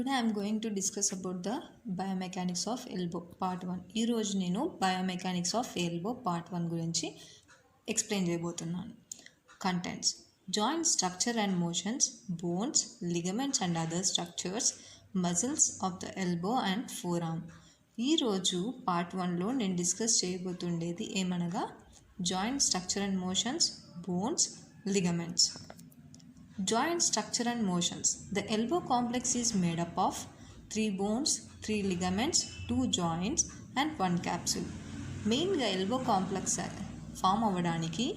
Today I am going to discuss about the biomechanics of elbow part 1. ఈ రోజు నేను biomechanics of elbow part 1 గురించి explain చేయబోతున్నాను. Contents: joint structure and motions, bones, ligaments and other structures, muscles of the elbow and four arm. ఈరోజు part 1లో నేను discuss చేయబోతుండేది ఏమనగా joint structure and motions, bones, ligaments. Joint structure and motions. The elbow complex is made up of 3 bones, 3 ligaments, 2 joints and 1 capsule. మెయిన్గా elbow complex form అవ్వడానికి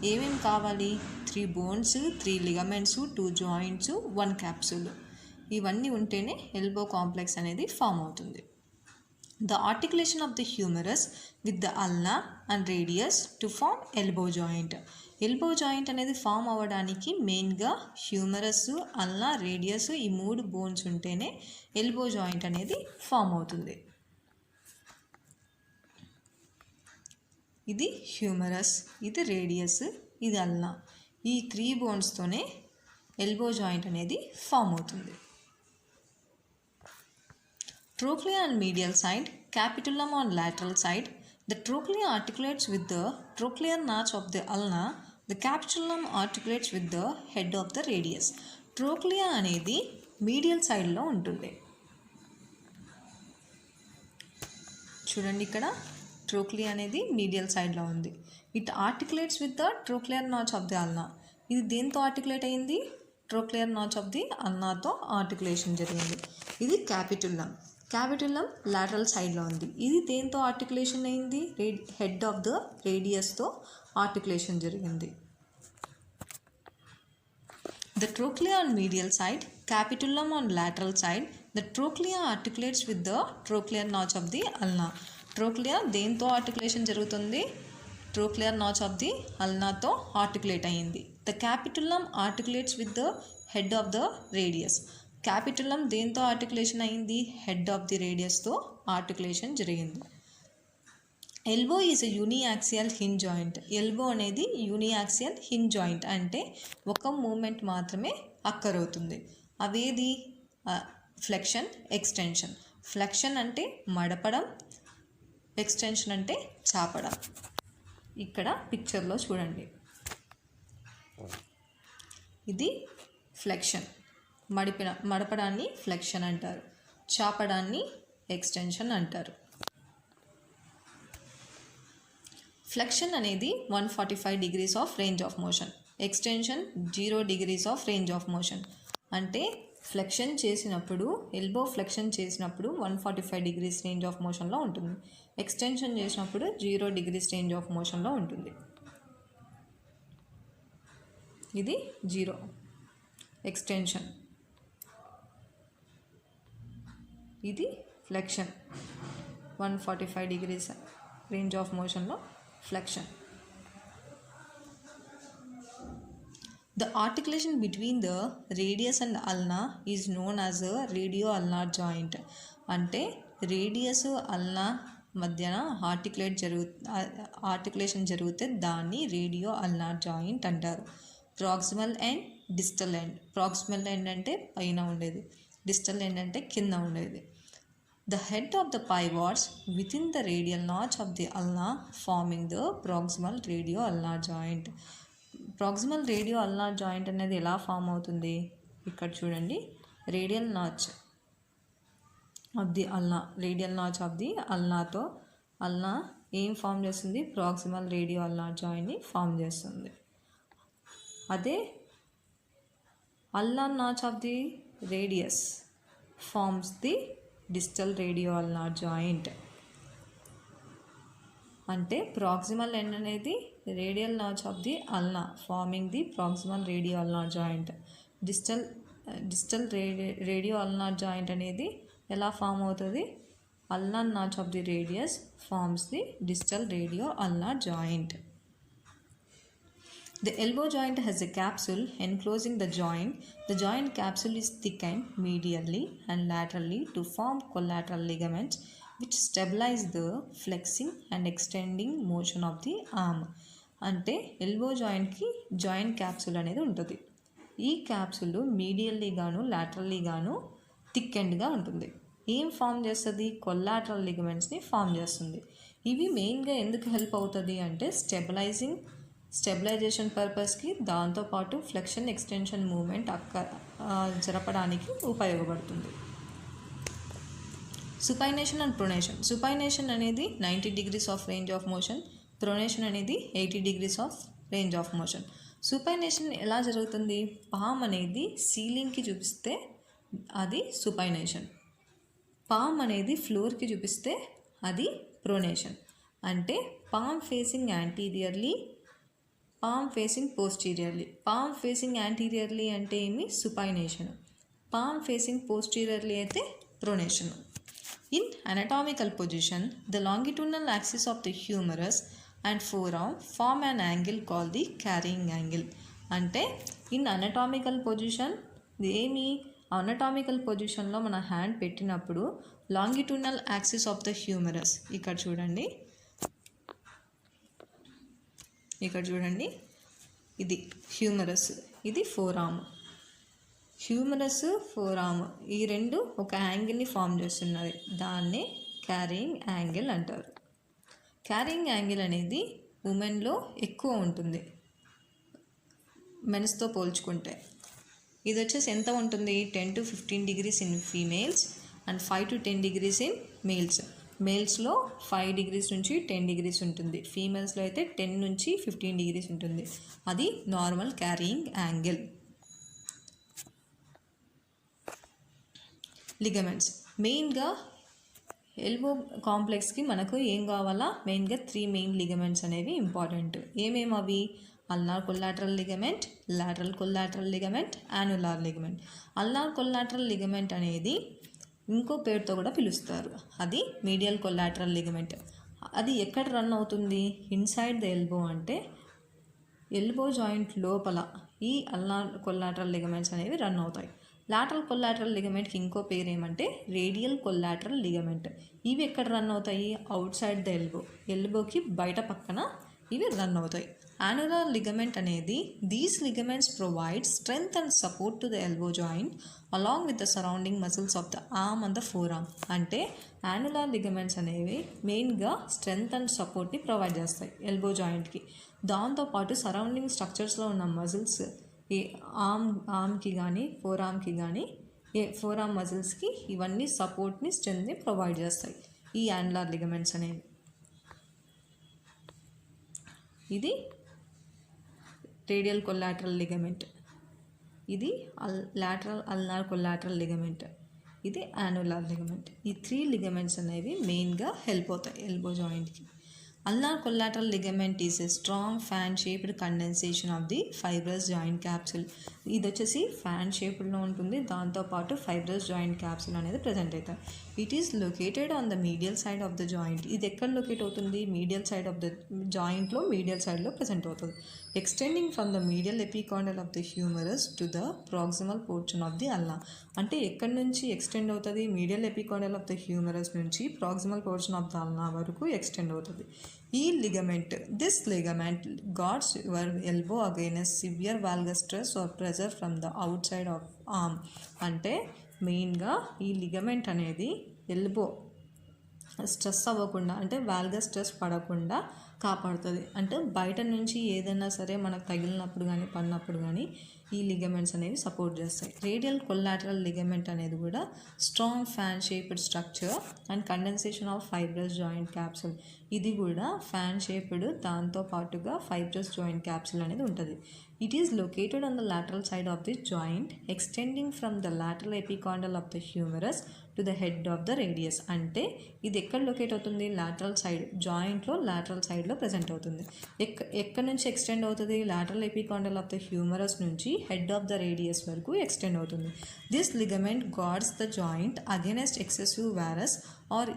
ఏమేమి కావాలి? 3 bones, 3 ligaments, 2 joints, 1 capsule. ఇవన్నీ ఉంటేనే elbow complex అనేది form అవుతుంది. The articulation of the humerus with the ulna and radius to form elbow joint. Elbow joint అనేది form అవ్వడానికి మెయిన్గా హ్యూమరస్, అల్నా, రేడియస్ ఈ 3 బోన్స్ ఉంటేనే ఎల్బో జాయింట్ అనేది ఫామ్ అవుతుంది. ఇది హ్యూమరస్, ఇది రేడియస్, ఇది అల్నా. ఈ 3 బోన్స్తోనే ఎల్బో జాయింట్ అనేది ఫామ్ అవుతుంది. Trochlea on medial side, capitulum on lateral side. The trochlea articulates with the trochlear notch of the ulna. The capitulum articulates with the head of the radius. Trochlea అనేది medial సైడ్లో ఉంటుంది. చూడండి, ఇక్కడ trochlea అనేది medial సైడ్లో ఉంది. It articulates with the trochlear notch of the ulna. ఇది దేంతో ఆర్టికులేట్ అయింది? ట్రోక్లియర్ నాచ్ ఆఫ్ ది అల్నాతో ఆర్టికులేషన్ జరిగింది. ఇది క్యాపిటులం. క్యాపిటులం లాటరల్ సైడ్లో ఉంది. ఇది దేంతో ఆర్టికులేషన్ అయింది? హెడ్ ఆఫ్ ద రేడియస్తో ఆర్టికులేషన్ జరిగింది. The trochlea on medial side, capitulum on lateral side. The trochlea articulates with the trochlear notch of the ulna. Trochlea దేంతో ఆర్టికులేషన్ జరుగుతుంది? ట్రోక్లియర్ నాచ్ ఆఫ్ ది అల్నాతో articulate అయ్యింది. The capitulum articulates with the head of the radius. Capitulum దేంతో articulation అయింది? Head of the రేడియస్తో articulation జరిగింది. Elbow is a uniaxial hinge joint. Elbow అనేది uniaxial hinge joint, అంటే ఒక మూమెంట్ మాత్రమే అక్కరవుతుంది. అవేది? Flexion, extension. ఫ్లెక్షన్ అంటే మడపడం, ఎక్స్టెన్షన్ అంటే చాపడం. ఇక్కడ పిక్చర్లో చూడండి, ఇది ఫ్లెక్షన్. మడపడాన్ని ఫ్లెక్షన్ అంటారు, చాపడాన్ని ఎక్స్టెన్షన్ అంటారు. ఫ్లెక్షన్ అనేది 145 degrees of range of motion. Extension 0 degrees of range of motion. అంటే ఫ్లెక్షన్ చేసినప్పుడు, ఎల్బో ఫ్లెక్షన్ చేసినప్పుడు 145 degrees రేంజ్ ఆఫ్ మోషన్లో ఉంటుంది. ఎక్స్టెన్షన్ చేసినప్పుడు 0 degrees రేంజ్ ఆఫ్ మోషన్లో ఉంటుంది. ఇది 0 ఎక్స్టెన్షన్, ఇది ఫ్లెక్షన్. 145 degrees రేంజ్ ఆఫ్ మోషన్లో flexion. The articulation between the radius and ulna is known as a radio-ulnar joint. అంటే రేడియస్, అల్నా మధ్యన ఆర్టికులేషన్ జరిగితే దాన్ని రేడియో అల్నార్ జాయింట్ అంటారు. Proximal end, distal end. Proximal end అంటే పైన ఉండేది, డిస్టల్ ఎండ్ అంటే కింద ఉండేది. The head of the pivots within the radial notch of the ulna, forming the proximal radio-ulnar joint. Proximal radio ulnar joint అనేది ఎలా form అవుతుంది? ఇక్కడ చూడండి, radial notch of the ulna, radial notch of the అల్నాతో ulna ఏం form చేస్తుంది? Proximal radio ulnar జాయింట్ని form చేస్తుంది. అదే ulnar notch of the radius forms the distal radio ulnar joint. అంటే ప్రాక్సిమల్ ఎండ్ అనేది radial notch of the ulna forming the proximal radio ulnar joint. Distal radio ulnar joint అనేది ఎలా form అవుతుంది? Ulnar notch of the radius forms the distal radio ulnar joint. The elbow joint has a capsule enclosing the joint. The joint capsule is thickened medially and laterally to form collateral ligaments which stabilize the flexing and extending motion of the arm. అంటే elbow జాయింట్కి joint capsule అనేది ఉంటుంది. ఈ capsule మీడియల్లీ గాను లాటరల్లీ గాను thick ఎండ్గా ఉంటుంది. ఏం form చేస్తుంది? Collateral లిగమెంట్స్ని form చేస్తుంది. ఇవి మెయిన్గా ఎందుకు హెల్ప్ అవుతుంది అంటే స్టెబిలైజేషన్ పర్పస్కి, దాంతోపాటు ఫ్లెక్షన్ ఎక్స్టెన్షన్ మూమెంట్ జరపడానికి ఉపయోగపడుతుంది. సుపైనేషన్ అండ్ ప్రొనేషన్. సుపైనేషన్ అనేది 90 degrees of range of motion, pronation అనేది 80 degrees of range of motion. Supination ఎలా జరుగుతుంది? పామ్ అనేది సీలింగ్కి చూపిస్తే అది సుపైనేషన్, పామ్ అనేది ఫ్లోర్కి చూపిస్తే అది ప్రొనేషన్. అంటే palm facing anteriorly, palm facing posteriorly. Palm facing anteriorly అంటే ఏమి? సుపైనేషన్. పామ్ ఫేసింగ్ పోస్టీరియర్లీ అయితే pronation. In anatomical position, the longitudinal axis of the humerus and forearm form an angle called the carrying angle. అంటే in anatomical position ఏమి? Anatomical పొజిషన్లో మన hand పెట్టినప్పుడు longitudinal axis of the humorous, ఇక్కడ చూడండి ఇది humorous, ఇది ఫోరామ్. హ్యూమరస్, ఫోరామ్ ఈ రెండు ఒక యాంగిల్ని ఫామ్ చేస్తున్నది, దాన్ని క్యారింగ్ యాంగిల్ అంటారు. క్యారింగ్ యాంగిల్ అనేది ఉమెన్లో ఎక్కువ ఉంటుంది మెన్స్తో పోల్చుకుంటే. ఇది వచ్చేసి ఎంత ఉంటుంది? 10 to 15 degrees in females and 5 to 10 degrees in males. మేల్స్లో 5 degrees నుంచి 10 degrees ఉంటుంది, ఫీమేల్స్లో అయితే 10 నుంచి 15 degrees ఉంటుంది. అది నార్మల్ క్యారింగ్ యాంగిల్. లిగమెంట్స్. మెయిన్గా ఎల్బో కాంప్లెక్స్కి మనకు ఏం కావాలా? మెయిన్గా 3 మెయిన్ లిగమెంట్స్ అనేవి ఇంపార్టెంట్. ఏమేమి అవి? Ulnar collateral ligament, lateral collateral ligament, annular ligament. Ulnar collateral ligament అనేది ఇంకో పేరుతో కూడా పిలుస్తారు, అది మీడియల్ కొల్లాటరల్ లిగమెంట్. అది ఎక్కడ రన్ అవుతుంది? ఇన్సైడ్ ద ఎల్బో, అంటే ఎల్బో జాయింట్ లోపల ఈ అల్నార్ కొల్లాటరల్ లిగమెంట్స్ అనేవి రన్ అవుతాయి. లాటరల్ కొల్లాటరల్ లిగమెంట్కి ఇంకో పేరు ఏమంటే రేడియల్ కొల్లాటరల్ లిగమెంట్. ఇవి ఎక్కడ రన్ అవుతాయి? అవుట్ సైడ్ ద ఎల్బో, ఎల్బోకి బయట పక్కన ఇవి రన్ అవుతాయి. యాన్యులార్ లిగమెంట్ అనేది these ligaments provide strength and support to the elbow joint along with the surrounding muscles of the arm and the four arm. అంటే annular ligaments అనేవి మెయిన్గా strength and సపోర్ట్ని provide చేస్తాయి ఎల్బో జాయింట్కి. దాంతోపాటు surrounding స్ట్రక్చర్స్లో ఉన్న muscles, ఈ ఆర్మ్కి కానీ ఫోర్ ఆర్మ్కి కానీ, ఫోర్ ఆర్మ్ మజిల్స్కి ఇవన్నీ సపోర్ట్ని, స్ట్రెంగ్త్ని ప్రొవైడ్ చేస్తాయి ఈ యాన్యులార్ లిగమెంట్స్ అనేవి. ఇది రేడియల్ కొల్లాటరల్ లిగమెంట్, ఇది లాటరల్ అల్నార్ కొల్లాటరల్ లిగమెంట్, ఇది యాన్యులార్ లిగమెంట్. ఈ 3 లిగమెంట్స్ అనేవి మెయిన్గా హెల్ప్ అవుతాయి ఎల్బో జాయింట్కి. Ulnar collateral ligament is a strong fan shaped condensation of the fibrous joint capsule. ఇది వచ్చేసి ఫ్యాన్ షేప్డ్లో ఉంటుంది, దాంతోపాటు ఫైబ్రస్ జాయింట్ క్యాప్సుల్ అనేది ప్రజెంట్ అవుతాయి. It is located on the medial side of the joint. ఇది ఎక్కడ లొకేట్ అవుతుంది? మీడియల్ సైడ్ ఆఫ్ ద జాయింట్లో, మీడియల్ సైడ్లో ప్రజెంట్ అవుతుంది. Extending from the medial epicondyle of the humerus to the proximal portion of the ulna. అంటే ఎక్కడి నుంచి extend అవుతుంది? Medial epicondyle of the humerus నుంచి proximal portion of the ulna వరకు extend అవుతుంది. ఈ this ligament guards your elbow against severe valgus stress or pressure from the outside of arm. అంటే మెయిన్గా ఈ లిగమెంట్ అనేది ఎల్బో స్ట్రెస్ అవ్వకుండా, అంటే వాల్గస్ స్ట్రెస్ పడకుండా కాపాడుతుంది. అంటే బయట నుంచి ఏదైనా సరే మనకు తగిలినప్పుడు కానీ పడినప్పుడు కానీ ఈ లిగమెంట్స్ అనేవి సపోర్ట్ చేస్తాయి. రేడియల్ కొల్లాటరల్ లిగమెంట్ అనేది కూడా strong fan shaped structure and condensation of fibrous joint capsule. ఇది కూడా ఫ్యాన్ షేప్డ్, దాంతో పాటుగా ఫైబ్రస్ జాయింట్ క్యాప్సుల్ అనేది ఉంటుంది. It is located on the lateral side of the joint extending from the lateral epicondyle of the humerus to the head of the radius. అంటే ఇది ఎక్కడ locate అవుతుంది? లాటరల్ సైడ్, జాయింట్లో lateral సైడ్లో present అవుతుంది. ఎక్కడి నుంచి ఎక్స్టెండ్ అవుతుంది? Lateral epicondyle of the humerus నుంచి హెడ్ ఆఫ్ ద రేడియస్ వరకు ఎక్స్టెండ్ అవుతుంది. This ligament guards the joint against excessive varus are